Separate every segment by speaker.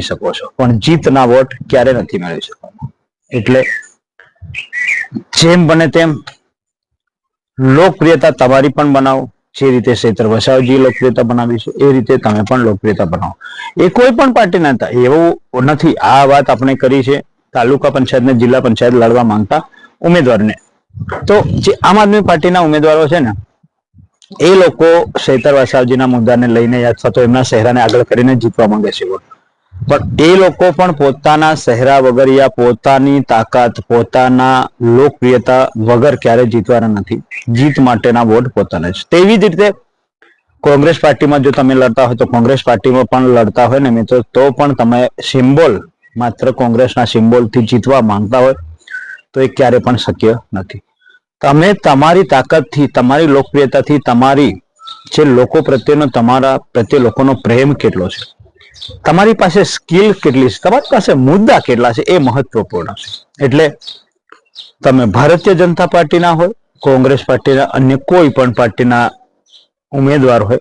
Speaker 1: શકો છો, પણ જીતના વોટ ક્યારે નથી મેળવી શકવાના. એટલે જેમ બને તેમ લોકપ્રિયતા તમારી પણ બનાવો. જે રીતે ચૈતર વસાવજી લોકપ્રિયતા બનાવી છે એ રીતે તમે પણ લોકપ્રિયતા બનાવો. એ કોઈ પણ પાર્ટીના હતા એવું નથી. આ વાત આપણે કરી છે તાલુકા પંચાયત ને જિલ્લા પંચાયત લડવા માંગતા ઉમેદવારને. તો જે આમ આદમી પાર્ટીના ઉમેદવારો છે ને એ લોકો ચૈતર વસાવજીના મુદ્દાને લઈને અથવા તો એમના ચહેરાને આગળ કરીને જીતવા માંગે છે. પણ એ લોકો પણ પોતાના ચહેરા વગર યા પોતાની તાકાત પોતાના લોકપ્રિયતા વગર ક્યારે જીતવાના નથી. જીત માટેના વોટ પોતાના છે. તેવી જ રીતે કોંગ્રેસ પાર્ટીમાં જો તમે લડતા હોય તો કોંગ્રેસ પાર્ટીમાં પણ લડતા હોય ને મિત્રો તો પણ તમે સિમ્બોલ માત્ર કોંગ્રેસના સિમ્બોલથી જીતવા માંગતા હોય તો એ ક્યારે પણ શક્ય નથી. તમે તમારી તાકાતથી તમારી લોકપ્રિયતાથી તમારી જે લોકો પ્રત્યેનો તમારા પ્રત્યે લોકોનો પ્રેમ કેટલો છે, તમારી પાસે સ્કિલ કેટલી છે, તમારી પાસે મુદ્દા કેટલા છે એ મહત્વપૂર્ણ છે. એટલે તમે ભારતીય જનતા પાર્ટીના હોય કોંગ્રેસ પાર્ટીના અન્ય કોઈ પણ પાર્ટીના ઉમેદવાર હોય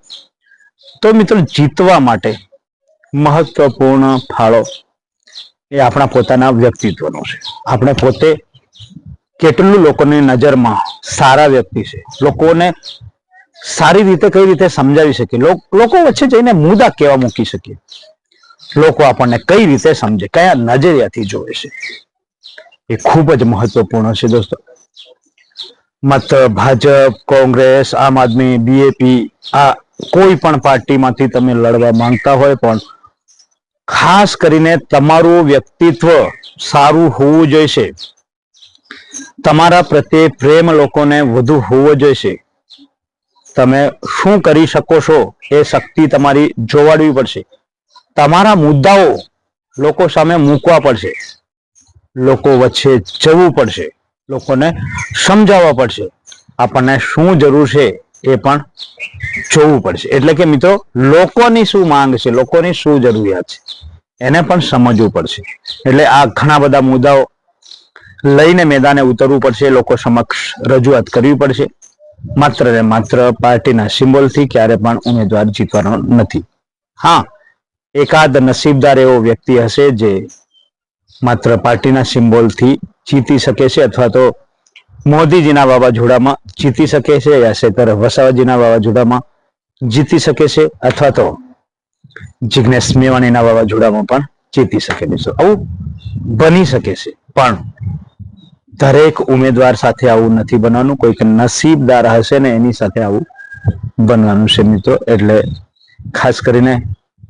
Speaker 1: તો મિત્રો જીતવા માટે મહત્વપૂર્ણ ફાળો એ આપણા પોતાના વ્યક્તિત્વનો છે. આપણે પોતે કેટલું લોકોની નજરમાં સારા વ્યક્તિ છે, લોકોને સારી રીતે કઈ રીતે સમજાવી શકીએ, લોકો વચ્ચે જઈને મુદ્દા કેવા મૂકી શકીએ, લોકો આપણને કઈ રીતે સમજે, કયા નજરિયાથી જોવે છે, એ ખૂબ જ મહત્વપૂર્ણ છે દોસ્તો. માત્ર ભાજપ, કોંગ્રેસ, આમ આદમી, બીએપી આ કોઈ પણ પાર્ટીમાંથી તમે લડવા માંગતા હોય પણ ખાસ કરીને તમારું વ્યક્તિત્વ સારું હોવું જોઈશે. તમારા પ્રત્યે પ્રેમ લોકોને વધુ હોવો જોઈશે. તમે શું કરી શકો છો એ શક્તિ તમારી જોવાડવી પડશે. તમારા મુદ્દાઓ લોકો સામે મૂકવા પડશે, લોકો વચ્ચે જવું પડશે, લોકોને સમજાવવા પડશે, આપણને શું જરૂર છે એ પણ જોવું પડશે. એટલે કે મિત્રો લોકોની શું માંગ છે, લોકોની શું જરૂરિયાત છે એને પણ સમજવું પડશે. એટલે આ ઘણા બધા મુદ્દાઓ લઈને મેદાને ઉતરવું પડશે, લોકો સમક્ષ રજૂઆત કરવી પડશે. માત્ર ને માત્ર પાર્ટીના સિમ્બોલથી ક્યારે પણ ઉમેદવાર જીતવાનો નથી. હા, એકાદ નસીબદાર એવો વ્યક્તિ હશે જે માત્ર પાર્ટીના સિમ્બોલથી જીતી શકે છે, અથવા તો મોદીજીના વાવાઝોડામાં જીતી શકે છે, યા ચૈતર વસાવાજીના વાવાઝોડામાં જીતી શકે છે, અથવા તો જિગ્નેશ મેવાણીના વાવાઝોડામાં પણ જીતી શકે છે. આવું બની શકે છે, પણ દરેક ઉમેદવાર સાથે આવું નથી બનવાનું. કોઈક નસીબદાર હશે ને એની સાથે આવું બનવાનું છે મિત્રો. એટલે ખાસ કરીને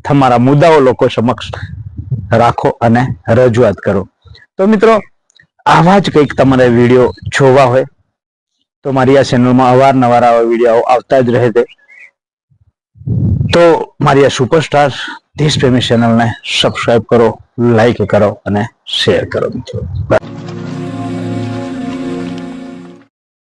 Speaker 1: તમારા મુદ્દાઓ લોકો સમક્ષ રાખો અને રજૂઆત કરો. તો મિત્રો આવા જ કંઈક તમારે વિડીયો જોવા હોય તો મારી આ ચેનલમાં અવારનવાર આવા વિડીયો આવતા જ રહે છે. તો મારી આ સુપરસ્ટાર દેશપ્રેમી ચેનલને સબસ્ક્રાઇબ કરો, લાઈક કરો અને શેર કરો મિત્રો.